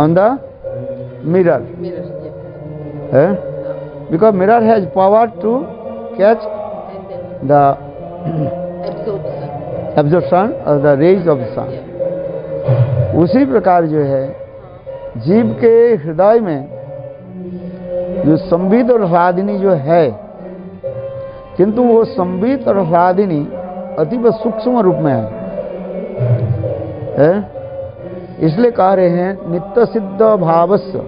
on the mirror. Mirror, yes. Because mirror has power to catch And then the absorption. absorption of the rays of the sun. Yeah. उसी प्रकार जो है जीव के हृदय में जो संबित और ह्लादिनी जो है, किंतु वो संबित और ह्लादिनी अतीव सूक्ष्म रूप में है? इसलिए कह रहे हैं नित्य सिद्ध भावस्य,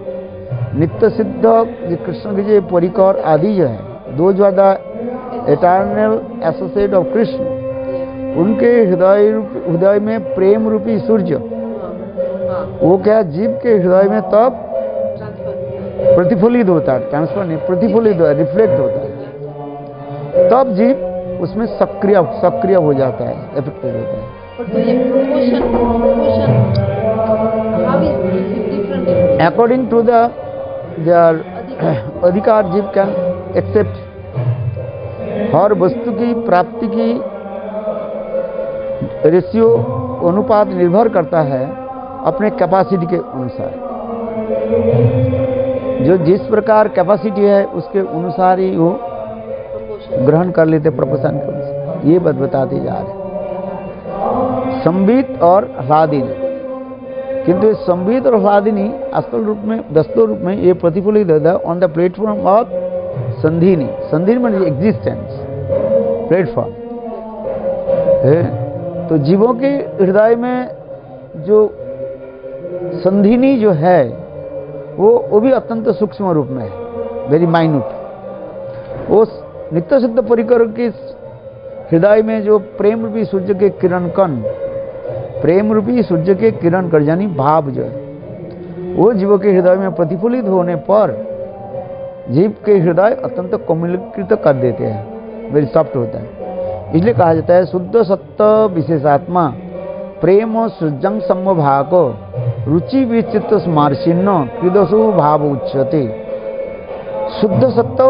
नित्य सिद्ध कृष्ण के जो परिकर आदि जो है, दो जो एटर्नल एसोसिएट ऑफ कृष्ण, उनके हृदय में प्रेम रूपी सूर्य, वो क्या जीव के हृदय में तब प्रतिफलित होता है, ट्रांसफर नहीं, प्रतिफलित होता है, रिफ्लेक्ट होता है, तब जीव उसमें सक्रिय हो जाता है, इफेक्टिव होता है। According to their अधिकार जीव कैन एक्सेप्ट, हर वस्तु की प्राप्ति की रेशियो अनुपात निर्भर करता है अपने कैपेसिटी के अनुसार। जो जिस प्रकार कैपेसिटी है उसके अनुसार ही वो ग्रहण कर लेते, प्रोपोर्शन के अनुसार। ये बात बताते जा रहे हैं संबित और ह्लादिनी। किंतु संबित और ह्लादिनी असल रूप में, वस्तु रूप में ये प्रतिफलित होता है ऑन द प्लेटफॉर्म ऑफ संधिनी। संधिनी मतलब एग्जिस्टेंस, प्लेटफॉर्म है। तो जीवों के हृदय में जो संधिनी जो है वो भी अत्यंत सूक्ष्म रूप में है, वेरी माइन्यूट। वो नित्य सिद्ध परिकर के हृदय में जो प्रेम रूपी सूर्य के किरण कण, प्रेम रूपी सूर्य के किरण कण यानी भाव जो है, वो जीवों के हृदय में प्रतिफलित होने पर जीव के हृदय अत्यंत कोमलीकृत कर देते हैं, वेरी सॉफ्ट होता है। इसलिए कहा जाता है शुद्ध सत्य विशेषात्मा प्रेम सृजंग समभाको रुचि विचित्र स्मार्शिन्न कृदसु भाव उच्यते। शुद्ध सत्य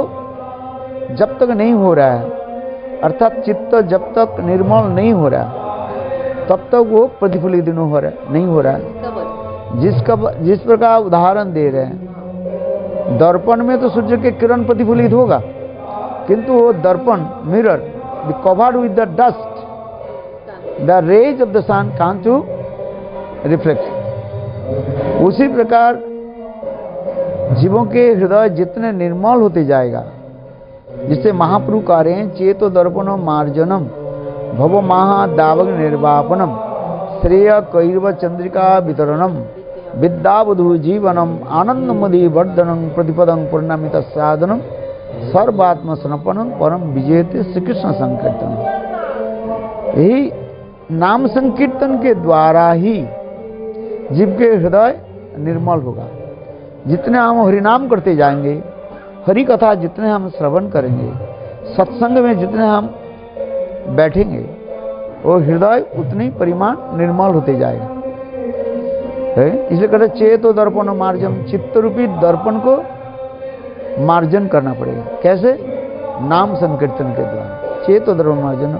जब तक नहीं हो रहा है, अर्थात चित्त जब तक निर्मल नहीं हो रहा तब तक वो प्रतिफलित नहीं हो रहा है। जिस प्रकार उदाहरण दे रहे हैं, दर्पण में तो सूर्य के किरण प्रतिफलित होगा, किंतु वो दर्पण mirror covered with the dust, the rays of the sun can't to reflect. उसी प्रकार जीवों के हृदय जितने निर्मल होते जाएगा, जिससे महाप्रभु कह रहे हैं चेतो दर्पणो मार्जनम भव महा दावग निर्वापनम श्रेय कैर्व चंद्रिका वितरणम विद्यावधु जीवनम आनंद मदि वर्धनम प्रतिपदं पूर्णमित साधनम सर्वात्म समर्पणम परम विजयते श्री कृष्ण संकीर्तन। यही नाम संकीर्तन के द्वारा ही जीव के हृदय निर्मल होगा। जितने हम हरिनाम करते जाएंगे, हरि कथा जितने हम श्रवण करेंगे, सत्संग में जितने हम बैठेंगे, वो हृदय उतनी परिमाण निर्मल होते जाएगा। इसलिए कहते चेतो दर्पण मार्जन, चित्त रूपी दर्पण को मार्जन करना पड़ेगा। कैसे? नाम संकीर्तन के द्वारा। चेतो दर्पण मार्जन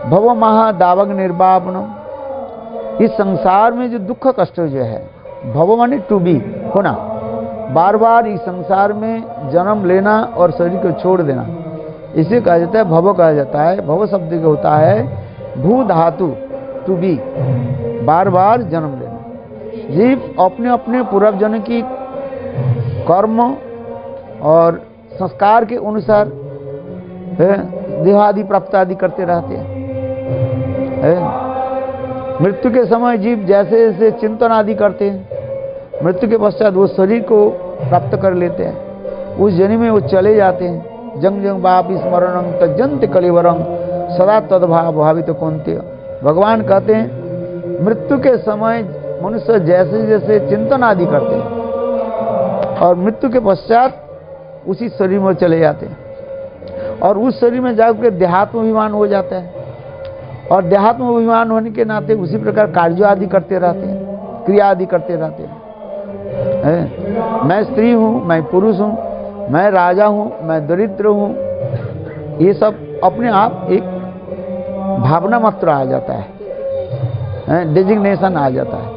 भव महा दावग निर्वापनम। इस संसार में जो दुख कष्ट जो है, भव माने टू बी, होना, बार बार इस संसार में जन्म लेना और शरीर को छोड़ देना, इसे कहा जाता है भव कहा जाता है। भव शब्द का होता है भू धातु, टू बी, बार बार जन्म लेना। जीव अपने अपने पूर्व जन्म की कर्म और संस्कार के अनुसार देहादि प्राप्त आदि करते रहते हैं। मृत्यु के समय जीव जैसे जैसे चिंतन आदि करते हैं, मृत्यु के पश्चात वो शरीर को प्राप्त कर लेते हैं, उस जन्म में वो चले जाते हैं। जंग जंग बाप स्मरणं तजंत कलिवरं सदा तद्भाव भावित कौन्तेय। भगवान कहते हैं मृत्यु के समय मनुष्य जैसे जैसे चिंतन आदि करते हैं और मृत्यु के पश्चात उसी शरीर में चले जाते हैं और उस शरीर में जाकर देहात्म अभिमान हो जाता है और देहात्म अभिमान होने के नाते उसी प्रकार कार्य आदि करते रहते हैं, क्रिया आदि करते रहते हैं। मैं स्त्री हूँ, मैं पुरुष हूँ, मैं राजा हूँ, मैं दरिद्र हूँ, ये सब अपने आप एक भावना मात्र आ जाता है, डेजिग्नेशन आ जाता है।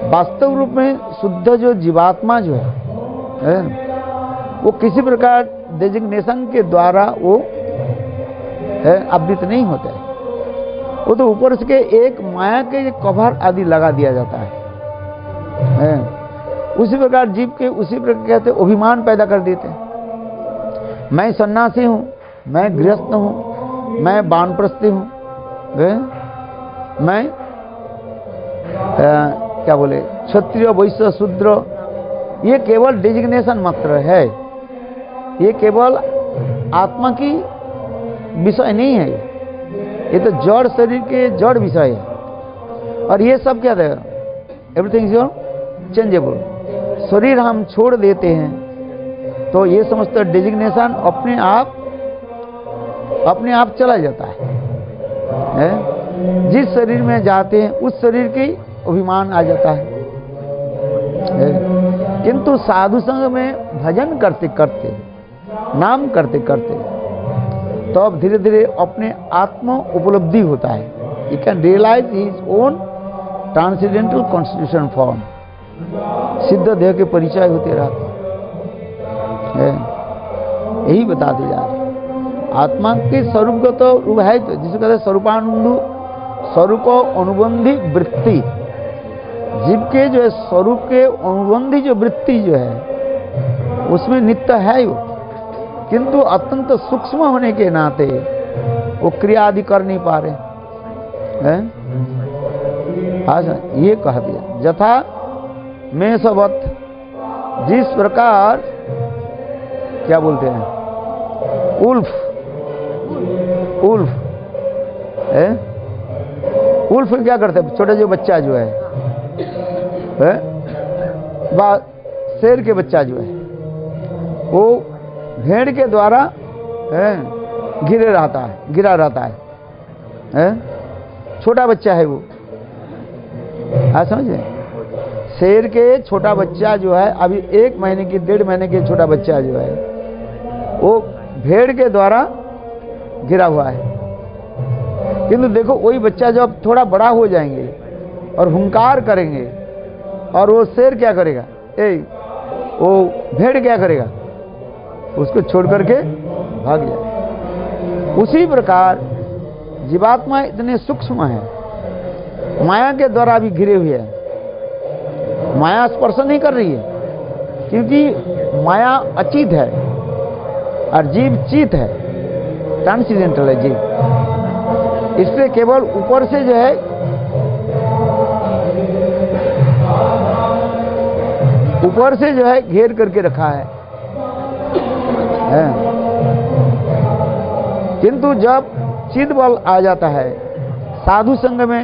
वास्तव रूप में शुद्ध जो जीवात्मा जो है वो किसी प्रकार डेजिग्नेशन के द्वारा वो आवृत नहीं होता है। वो तो ऊपर से एक माया के कवर आदि लगा दिया जाता है। उसी प्रकार जीव के उसी प्रकार कहते अभिमान पैदा कर देते हैं। मैं सन्यासी हूँ, मैं गृहस्थ हूँ, मैं वानप्रस्थी हूँ, मैं क्या बोले क्षत्रिय वैश्य शूद्र, ये केवल डिजिग्नेशन मात्र है। ये केवल आत्मा की विषय नहीं है, ये तो जड़ शरीर के जड़ विषय है। और ये सब क्या है, एवरीथिंग इज चेंजेबल। शरीर हम छोड़ देते हैं तो ये समस्त डिजिग्नेशन अपने आप चला जाता है। जिस शरीर में जाते हैं उस शरीर के अभिमान आ जाता है। किंतु साधु संग में भजन करते करते, नाम करते करते, तो अब धीरे धीरे अपने आत्म उपलब्धि होता है। You can realise his own transcendental constitution form. सिद्ध देह के परिचय होते रहते हैं, यही बताते जा रहे। आत्मा के स्वरूप का तो रूप है, तो जिसे कहते हैं स्वरूपानुबंधु, स्वरूप अनुबंधी वृत्ति। जीव के जो है स्वरूप के अनुबंधी जो वृत्ति जो है उसमें नित्य है वो, किंतु अत्यंत सूक्ष्म होने के नाते वो क्रिया आदि कर नहीं पा रहे हैं। ये कह दिया यथा में सबत, जिस प्रकार क्या बोलते हैं उल्फ, उल्फ क्या करते हैं, छोटे जो बच्चा जो है शेर के बच्चा जो है वो भेड़ के द्वारा गिरा रहता है। छोटा बच्चा है वो, समझे। शेर के छोटा बच्चा जो है अभी 1 महीने की 1.5 महीने के छोटा बच्चा जो है वो भेड़ के द्वारा गिरा हुआ है। किंतु देखो वही बच्चा जब थोड़ा बड़ा हो जाएंगे और हुंकार करेंगे और वो शेर क्या करेगा, वो भेड़ क्या करेगा, उसको छोड़ करके भाग जाए। उसी प्रकार जीवात्मा इतने सूक्ष्म है, माया के द्वारा भी घिरे हुए हैं। माया स्पर्श नहीं कर रही है क्योंकि माया अचित है और जीव चित है, ट्रांसेंडेंटल है जीव। इसलिए केवल ऊपर से जो है घेर करके रखा है। किंतु जब चिद बल आ जाता है, साधु संग में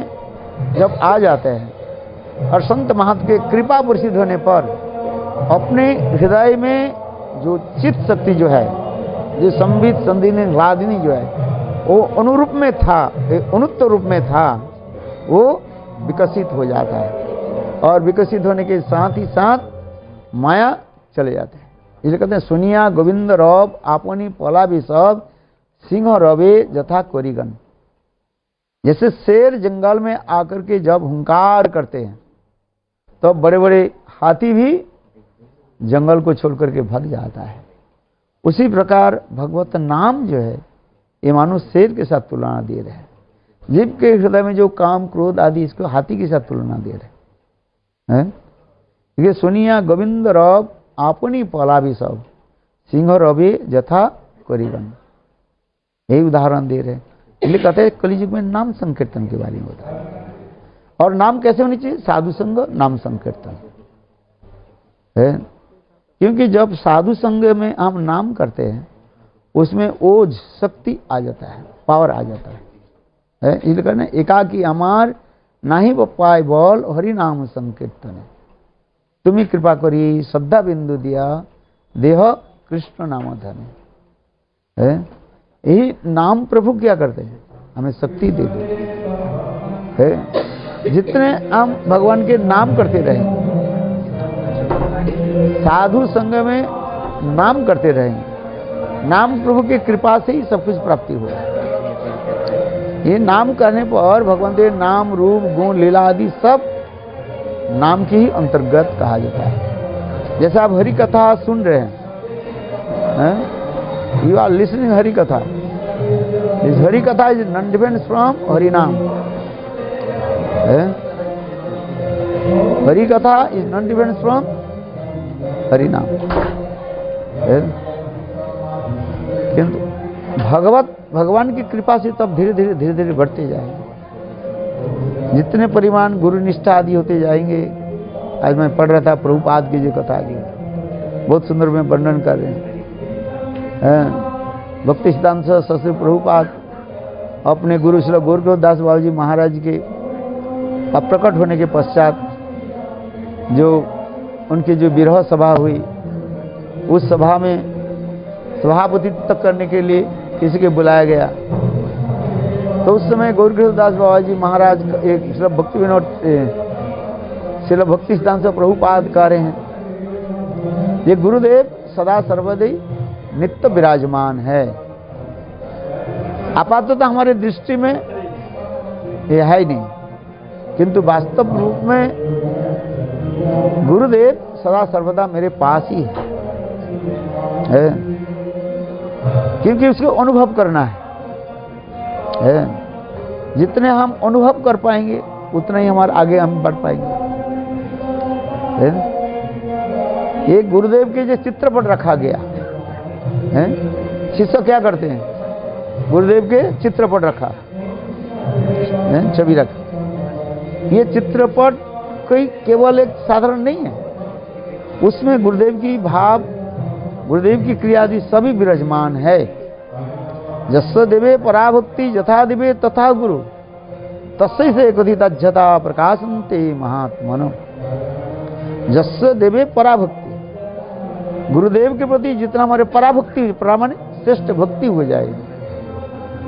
जब आ जाते हैं और संत महंत के कृपा प्रसिद्ध होने पर अपने हृदय में जो चित्त शक्ति जो है, जो संबित संदिनी रादिनी जो है वो अनुरूप में था, अनुत्त रूप में था, वो विकसित हो जाता है। और विकसित होने के साथ ही साथ माया चले जाते हैं। इसलिए कहते हैं सुनिया गोविंद रब आपनी पला भी सब सिंह रवे जथा कोरिगन। जैसे शेर जंगल में आकर के जब हुंकार करते हैं तो बड़े बड़े हाथी भी जंगल को छोड़ करके भाग जाता है। उसी प्रकार भगवत नाम जो है ये मानो शेर के साथ तुलना दे रहे हैं। जीव के हृदय में जो काम क्रोध आदि इसको हाथी के साथ तुलना दे रहे हैं। ये सुनिया गोविंद रब आपनी पला भी सब सिंह रवि जथा करीबन, यही उदाहरण दे रहे हैं। इसलिए कहते हैं कलियुग में नाम संकीर्तन के बारे में होता है। और नाम कैसे होनी चाहिए, साधु संग नाम संकीर्तन है। क्योंकि जब साधु संग में हम नाम करते हैं उसमें ओज शक्ति आ जाता है, पावर आ जाता है। इसलिए कहना एकाकी अमार नाही पाए बल हरि नाम संकीर्तन, तुम्हें कृपा करी श्रद्धा बिंदु दिया देह कृष्ण नाम धन है। यही नाम प्रभु क्या करते हैं, हमें शक्ति देते हैं। जितने हम भगवान के नाम करते रहे, साधु संग में नाम करते रहे, नाम प्रभु की कृपा से ही सब कुछ प्राप्ति हो। ये नाम करने पर भगवान के नाम रूप गुण लीला आदि सब नाम के ही अंतर्गत कहा जाता है। जैसे आप हरि कथा सुन रहे हैं, यू आर लिसनिंग हरि कथा, दिस हरि कथा is non depends from Hari नाम। हरि कथा is non depends from Hari नाम। किंतु भगवान की कृपा से तब धीरे धीरे बढ़ते जाएंगे। जितने परिमाण गुरु निष्ठा आदि होते जाएंगे। आज मैं पढ़ रहा था प्रभुपाद की जो कथा की, बहुत सुंदर में वर्णन कर रहे हैं। भक्ति सिद्धांत सश्री प्रभुपाद अपने गुरु श्री गोरखदास बाबा जी महाराज के प्रकट होने के पश्चात जो उनकी जो विरह सभा हुई, उस सभा में सभापति तक करने के लिए किसी के बुलाया गया। तो उस समय गोरखदास बाबा जी महाराज एक श्री भक्ति विनोद श्री भक्ति सिद्धांत प्रभुपाद कह रहे हैं, ये गुरुदेव सदा सर्वदा नित्य विराजमान है। आपाततः हमारे दृष्टि में ये है ही नहीं, किंतु वास्तव रूप में गुरुदेव सदा सर्वदा मेरे पास ही है। क्योंकि उसको अनुभव करना है। जितने हम अनुभव कर पाएंगे उतना ही हमारे आगे हम बढ़ पाएंगे। ये गुरुदेव के जो चित्रपट रखा गया है, शिष्य क्या करते हैं, गुरुदेव के चित्रपट रखा है, छवि रखा। ये चित्रपट कोई केवल एक साधारण नहीं है, उसमें गुरुदेव की भाव, गुरुदेव की क्रिया आदि सभी विराजमान है। जस्य देवे पराभक्ति यथा देवे तथा गुरु तस्य से कथितज्जता प्रकाशन्ते महात्मनो। जस्य देवे पराभक्ति, गुरुदेव के प्रति जितना हमारे पराभक्ति प्रामाणिक श्रेष्ठ भक्ति हो जाएगी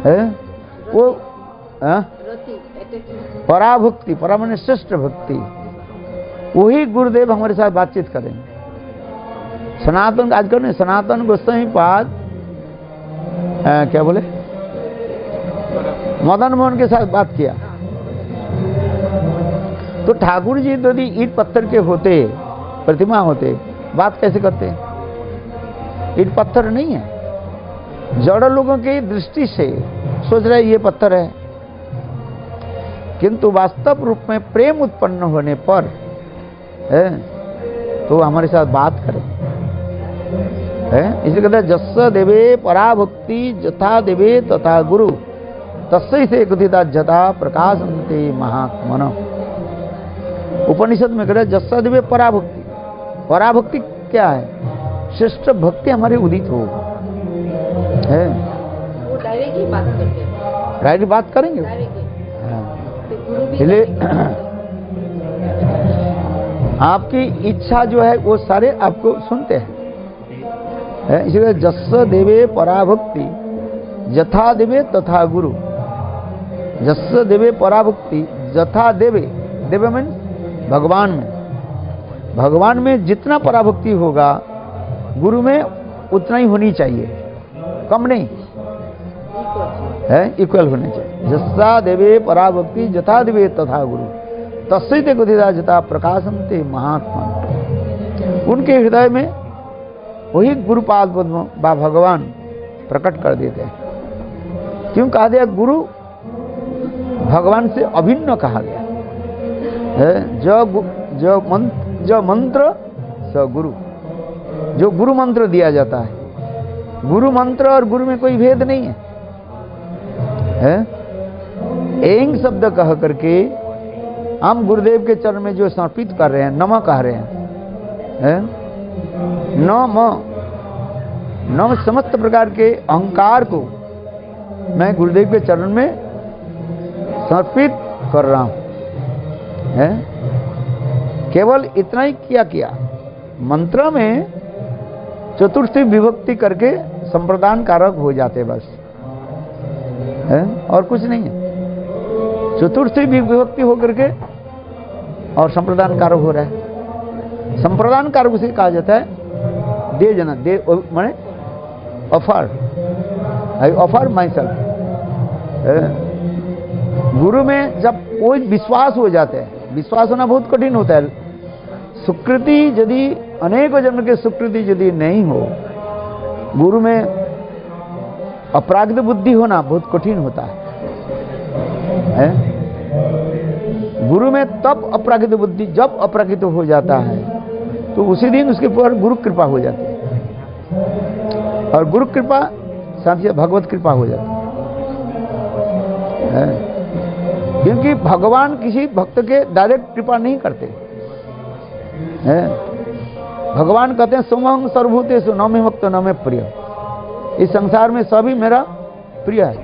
है वो पराभक्ति परामाणिक श्रेष्ठ भक्ति, वही गुरुदेव हमारे साथ बातचीत करेंगे। सनातन आजकल ने सनातन गोस्वामी पाद क्या बोले, मदन मोहन के साथ बात किया। तो ठाकुर जी यदि ईट पत्थर के होते, प्रतिमा होते, बात कैसे करते? ईट पत्थर नहीं है, जड़ लोगों की दृष्टि से सोच रहे ये पत्थर है, किंतु वास्तव रूप में प्रेम उत्पन्न होने पर तो हमारे साथ बात करें। इसलिए कहते हैं जस्य देवे पराभक्ति यथा देवे तथा गुरु तस्य से कथितज्जता प्रकाशन्ते महात्मनो। उपनिषद में कहते हैं जस्य देवे पराभक्ति, पराभक्ति क्या है? श्रेष्ठ भक्ति हमारी उदित हो। वो डायरेक्ट ही बात करते हैं, डायरेक्ट बात करेंगे। इसलिए आपकी इच्छा जो है वो सारे आपको सुनते हैं। इसलिए जस्य देवे पराभक्ति यथा देवे तथा गुरु। जस्य देवे पराभक्ति यथा देवे, देवे मीन्स भगवान में, भगवान में जितना पराभक्ति होगा गुरु में उतना ही होनी चाहिए, कम नहीं है, इक्वल होने चाहिए। जस्सा देवे पराभक्ति यथा देवे तथा गुरु तस्यैते कथितज्जता प्रकाशन्ते महात्मा। उनके हृदय में वही गुरुपाद पद्म बा भगवान प्रकट कर देते हैं। क्यों कहा गया? गुरु भगवान से अभिन्न कहा गया है। जो मंत्र स गुरु, जो गुरु मंत्र दिया जाता है, गुरु मंत्र और गुरु में कोई भेद नहीं है। एंग शब्द कह करके हम गुरुदेव के चरण में जो समर्पित कर रहे हैं, नमः कह रहे हैं, नम समस्त प्रकार के अहंकार को मैं गुरुदेव के चरण में समर्पित कर रहा हूं। केवल इतना ही किया मंत्र में चतुर्थी विभक्ति करके संप्रदान कारक हो जाते बस, और कुछ नहीं है। चतुर्थी विभक्ति होकर के और संप्रदान कारक हो रहा है। संप्रदान कारक उसे कहा जाता है दे जना, दे माने offer, I offer my self. गुरु में जब कोई विश्वास हो जाते हैं, विश्वास होना बहुत कठिन होता है। सुकृति यदि अनेकों जन्म के सुकृति यदि नहीं हो, गुरु में अपरागित बुद्धि होना बहुत कठिन होता है? गुरु में तब अपरागित बुद्धि जब अपरागित हो जाता है तो उसी दिन उसके ऊपर गुरु कृपा हो जाती है, और गुरु कृपा साथ ही भगवत कृपा हो जाती है। क्योंकि भगवान किसी भक्त के डायरेक्ट कृपा नहीं करते हैं। भगवान कहते हैं सोमहं सर्वभूतेषु न मे भक्त न मे प्रिय। इस संसार में सभी मेरा प्रिय है।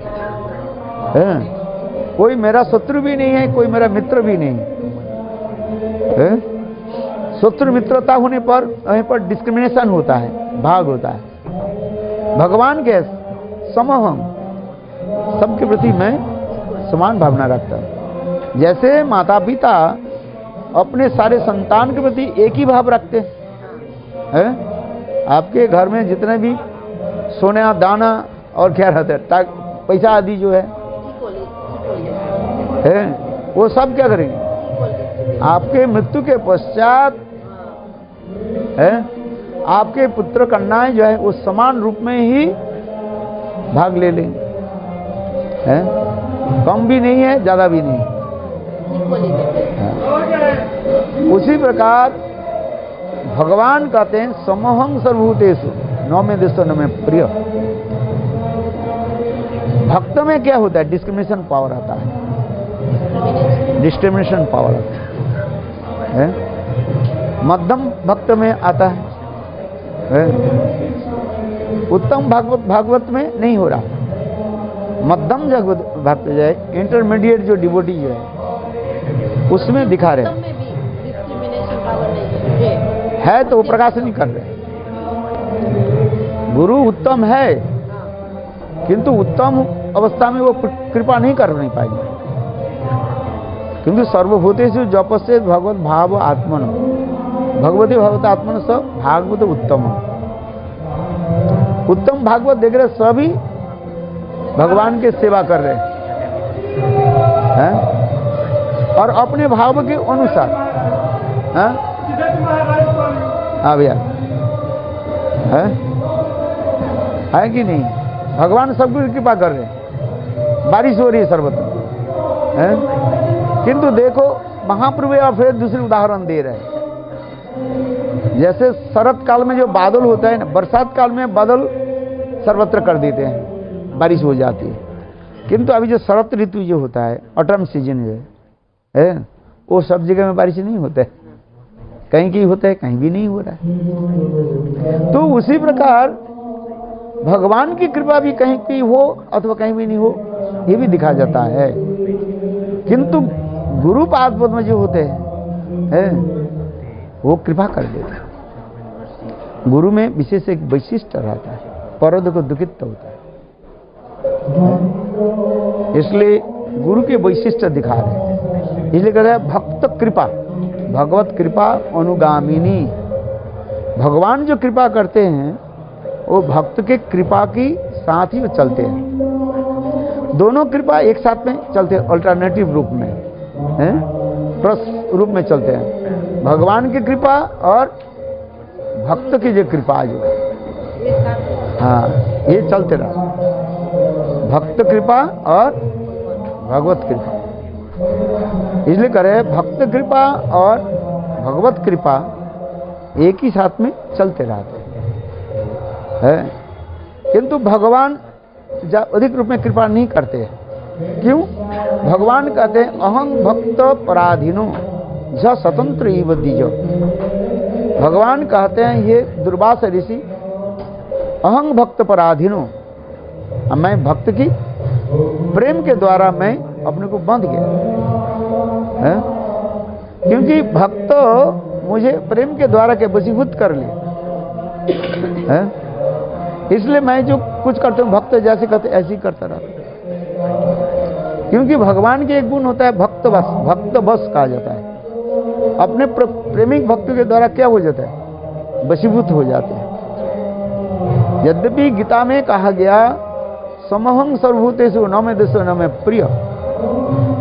कोई मेरा शत्रु भी नहीं है, कोई मेरा मित्र भी नहीं है। शत्रु मित्रता होने पर वहीं पर डिस्क्रिमिनेशन होता है, भाग होता है। भगवान के समहम, सबके प्रति मैं समान भावना रखता हूं। जैसे माता पिता अपने सारे संतान के प्रति एक ही भाव रखते हैं। आपके घर में जितने भी सोना दाना और क्या रहता है, पैसा आदि जो है वो सब क्या करेंगे? आपके मृत्यु के पश्चात आपके पुत्र कन्याएं जो है वो समान रूप में ही भाग ले लेंगे। कम भी नहीं है, ज्यादा भी नहीं है। उसी प्रकार भगवान कहते हैं समहं सर्वभूतेषु न मे द्वेष्टो न मे प्रिय। भक्त में क्या होता है? डिस्क्रिमिनेशन पावर आता है, डिस्क्रिमिनेशन पावर आता है। मध्यम भक्त में आता है, उत्तम भागवत में नहीं हो रहा। मध्यम भक्त जो है, इंटरमीडिएट जो डिवोटी जो है, उसमें दिखा रहे है तो वो प्रकाश नहीं कर रहे। गुरु उत्तम है, किंतु उत्तम अवस्था में वो कृपा नहीं कर नहीं पाएंगे। किंतु सर्वभूतेषु जपस्येत् भगवत भाव आत्मन, भगवती भगवत आत्मन स भागवत उत्तम। उत्तम भागवत देख रहे, सभी भगवान के सेवा कर रहे हैं और अपने भाव के अनुसार। हाँ भैया, है कि नहीं? भगवान सबकी कृपा कर रहे हैं, बारिश हो रही है सर्वत्र। किंतु देखो महाप्रभु या फिर दूसरे उदाहरण दे रहे हैं। जैसे शरत काल में जो बादल होता है ना, बरसात काल में बादल सर्वत्र कर देते हैं, बारिश हो जाती है। किंतु अभी जो शरत ऋतु जो होता है, ऑटम सीजन जो है, वो सब जगह में बारिश नहीं होता है। कहीं कहीं होता है, कहीं भी नहीं हो रहा है। तो उसी प्रकार भगवान की कृपा भी कहीं की हो अथवा कहीं भी नहीं हो, ये भी दिखा जाता है। किंतु गुरु पाद पद्म जो होते हैं वो कृपा कर देते हैं। गुरु में विशेष एक वैशिष्ट रहता है, परोध को दुखित होता है। इसलिए गुरु के वैशिष्ट दिखा रहे हैं। इसलिए कहते हैं भक्त कृपा, भगवत कृपा अनुगामिनी। भगवान जो कृपा करते हैं वो भक्त के कृपा की साथ ही वो चलते हैं। दोनों कृपा एक साथ में चलते हैं, अल्टरनेटिव रूप में, प्लस रूप में चलते हैं। भगवान की कृपा और भक्त की जो कृपा जो है, हाँ, ये चलते रहा। भक्त कृपा और भगवत कृपा। इसलिए करे भक्त कृपा और भगवत कृपा एक ही साथ में चलते रहते हैं। किंतु भगवान अधिक रूप में कृपा नहीं करते हैं। क्यों? भगवान कहते हैं अहं भक्त पराधीनो ज स्वतंत्र इव द्विज। भगवान कहते हैं ये दुर्वासा ऋषि, अहं भक्त पराधीनो, मैं भक्त की प्रेम के द्वारा मैं अपने को बांध गया है। क्योंकि भक्त मुझे प्रेम के द्वारा के वशीभूत कर ले, इसलिए मैं जो कुछ करता हूँ भक्त जैसे करते ऐसे ही करता रहता। क्योंकि भगवान के एक गुण होता है भक्त बस, भक्त बस कहा जाता है। अपने प्रेमिक भक्तों के द्वारा क्या हो जाता है? वशीभूत हो जाते हैं। यद्यपि गीता में कहा गया समहं सर्वभूतेषु न मे द्वेष्टो न मे प्रिय,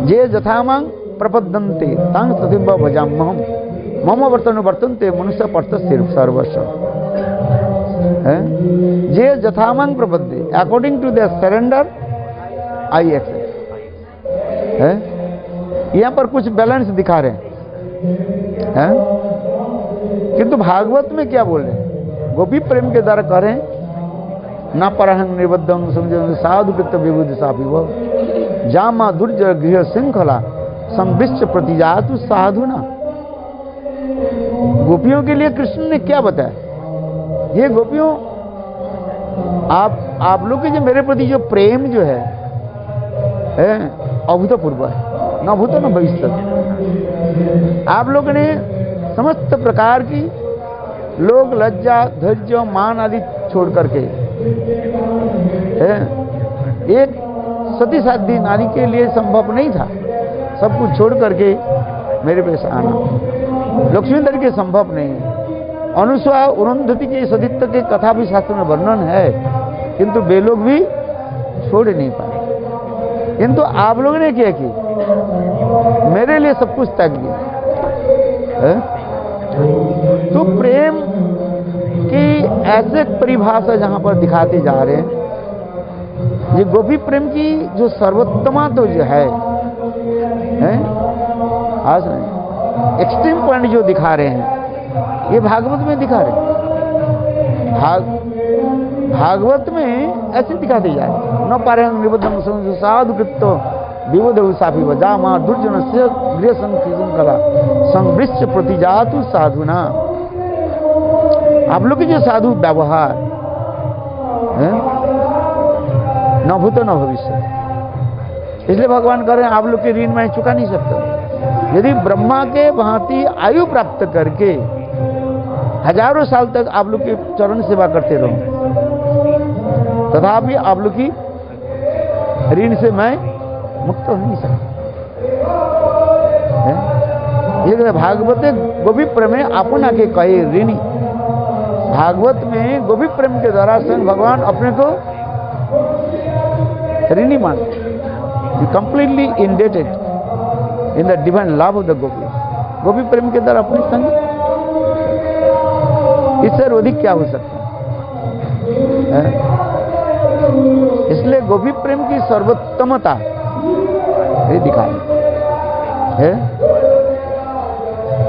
जे यथामां प्रपद्यन्ते तां तथैव भजाम्यहम् मम वर्तन वर्तन्ते मनुष्य पर्थ सर्वस्व। जे यथामांग प्रपद्ये according to their surrender I accept. यहाँ पर कुछ बैलेंस दिखा रहे हैं, किंतु भागवत में क्या बोल रहे हैं? गोपी प्रेम के द्वारा कह रहे हैं न परहंग निबद्धं समझ साधु कृत विबुध सापिव जामा दुर्जय गृह श्रृंखला संविश्च प्रतिजातु साधुना। गोपियों के लिए कृष्ण ने क्या बताया? ये गोपियों, आप लोग के जो मेरे प्रति जो प्रेम जो है अभूतपूर्व है, न भूत न भविष्य। आप लोग ने समस्त प्रकार की लोग लज्जा धैर्य मान आदि छोड़ करके एक सती साध्वी नारी के लिए संभव नहीं था, सब कुछ छोड़ करके मेरे पे आना लक्ष्मीधर के संभव नहीं है। अनुसुआ अरुंधति के सतीत्व के कथा भी शास्त्र में वर्णन है, किंतु वे लोग भी छोड़ नहीं पाए। किंतु आप लोगों ने क्या की? मेरे लिए सब कुछ त्याग दिया। तो प्रेम की ऐसे परिभाषा जहां पर दिखाते जा रहे हैं, ये गोपी प्रेम की जो सर्वोत्तमा तो जो है आज नहीं एक्सट्रीम पॉइंट जो दिखा रहे हैं, ये भागवत में दिखा रहे हैं। भागवत में ऐसे दिखाते जा रहे हैं, न पारहंग निबद्धं साधु कृत्तो विबुध सापि वजामा दुर्जन से गृह श्रृंखला संवृश्च प्रतिजातु साधुना। आप लोग के जो साधु व्यवहार न भूत न भविष्य, इसलिए भगवान कह रहे हैं आप लोग के ऋण मैं चुका नहीं सकता। यदि ब्रह्मा के भांति आयु प्राप्त करके हजारों साल तक आप लोग की चरण सेवा करते रहो, तथापि आप लोग की ऋण से मैं मुक्त हो नहीं सकता। भागवत गोपी प्रेम अपना के कहे ऋणी। भागवत में गोपी प्रेम के द्वारा स्वयं भगवान अपने को ऋणी मानते, completely indebted in the divine love of the gopi. गोपी प्रेम के द्वारा अपने संग इससे अधिक क्या हो सकता है? इसलिए गोपी प्रेम की सर्वोत्तमता ये दिखाई है।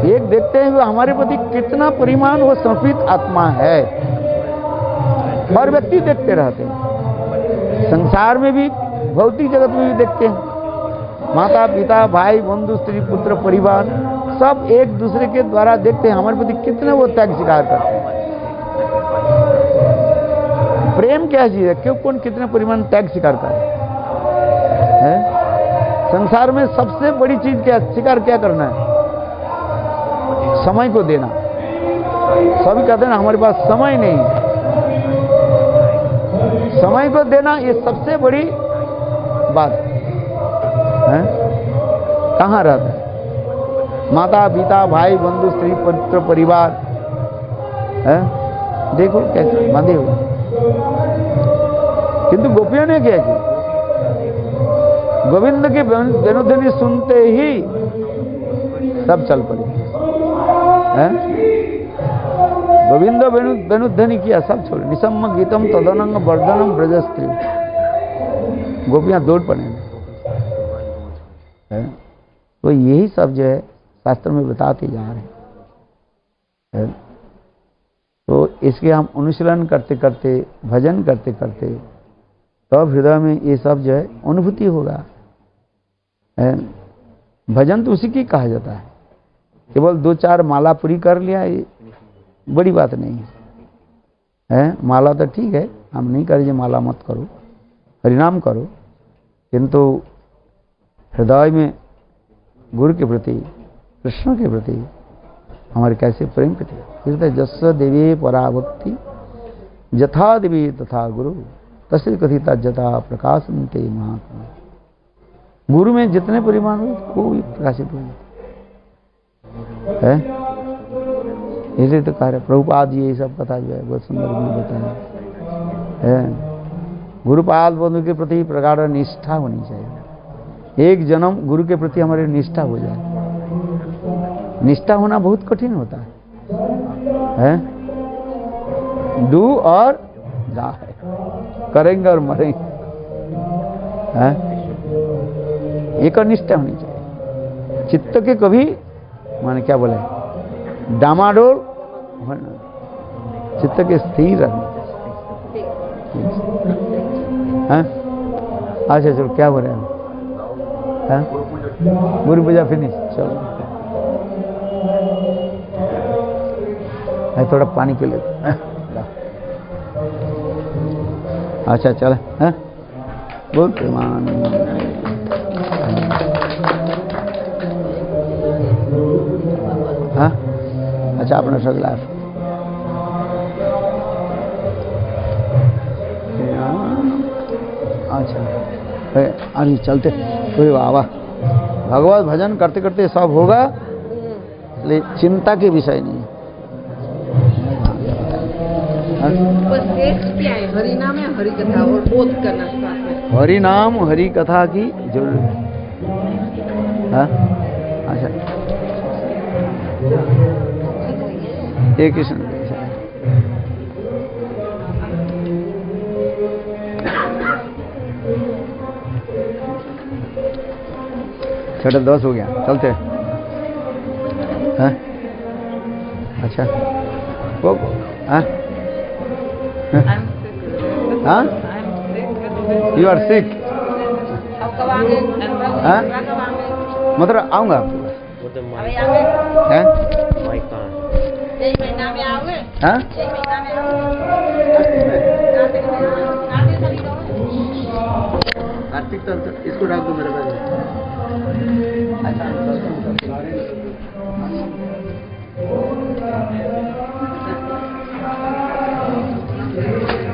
एक देखते हैं हमारे प्रति कितना परिमाण वो समर्पित आत्मा है। हर व्यक्ति देखते रहते हैं, संसार में भी भौतिक जगत में भी देखते हैं। माता पिता भाई बंधु स्त्री पुत्र परिवार सब एक दूसरे के द्वारा देखते हैं हमारे प्रति कितना वो त्याग स्वीकार करते हैं। प्रेम क्या चीज है? क्यों कौन कितने परिमाण त्याग स्वीकार करता है? संसार में सबसे बड़ी चीज क्या स्वीकार क्या करना है? समय को देना। सभी कहते हैं ना हमारे पास समय नहीं। समय को देना ये सबसे बड़ी बात है। कहाँ रहता है? माता पिता भाई बंधु स्त्री पुत्र परिवार है, देखो कैसे बांधे हुए। किंतु गोपियों ने क्या किया? गोविंद के वेणुध्वनि सुनते ही सब चल पड़े। गोविंद वेणुध्वनि किया, सब छोड़। निसम्म गीतम तदनंग वर्धनम ब्रजस्त्री, गोपियां दौड़ पड़े। तो यही सब जो है शास्त्र में बताते जा रहे हैं। तो इसके हम अनुशीलन करते करते भजन करते करते तब हृदय में ये सब जो है अनुभूति होगा। भजन तो उसी की कहा जाता है। केवल 2-4 माला पूरी कर लिया ये बड़ी बात नहीं है। माला तो ठीक है, हम नहीं करें माला मत करो, हरिनाम करो, किंतु हृदय में गुरु के प्रति कृष्ण के प्रति हमारे कैसे प्रेम प्रति कहते जस देवी पराभक्ति यथा देवी तथा गुरु तस्य कथिता जता प्रकाशन्ते महात्मा। गुरु में जितने परिमाण हो वो भी प्रकाशित हो है। इसलिए तो कह रहे प्रभुपाद ये सब कथा जो है बहुत सुंदर में बताया है। गुरुपाद बंधु के प्रति प्रगाढ़ निष्ठा होनी चाहिए। एक जन्म गुरु के प्रति हमारी निष्ठा हो जाए। निष्ठा होना बहुत कठिन होता है? डू और डाई, करेंगे और मरेंगे, है? एक निष्ठा होनी चाहिए। चित्त के कभी माने क्या बोले, डामाडोल होना, चित्त के स्थिर रहना। अच्छा चलो, क्या बोल रहे हैं? गुरु पूजा फिनिश, चलो थोड़ा पानी पी लेते। अच्छा चल, बुद्धिमान। हाँ अच्छा, अपना सब लाइफ अच्छा अरे चलते कोई वाह, भगवत भजन करते करते सब होगा, इसलिए चिंता के विषय नहीं। बस एक क्या है, हरि नाम है, हरि कथा और बोध करना साथ में। हरि नाम हरि कथा की जरूरत है। अच्छा एक कृष्ण। छठा 10 हो गया, चलते हैं। अच्छा वो हाँ, यू आर सिक। अब कब आएंगे? हाँ कब आएंगे? मतलब आऊँगा अभी आएंगे? हैं? यही महीना में आओगे? हाँ यही महीना में आओगे? कार्तिक तक इसको डाल दो मेरे पास।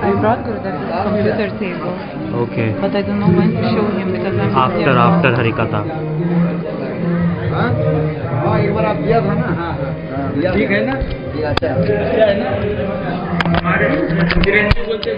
I brought Gurudev his computer table, Okay. but I don't know when to show him because I'm After Harikatha. हाँ एक बार आप दिया था ना। हाँ ठीक है ना, अच्छा है ना। हमारे बोलते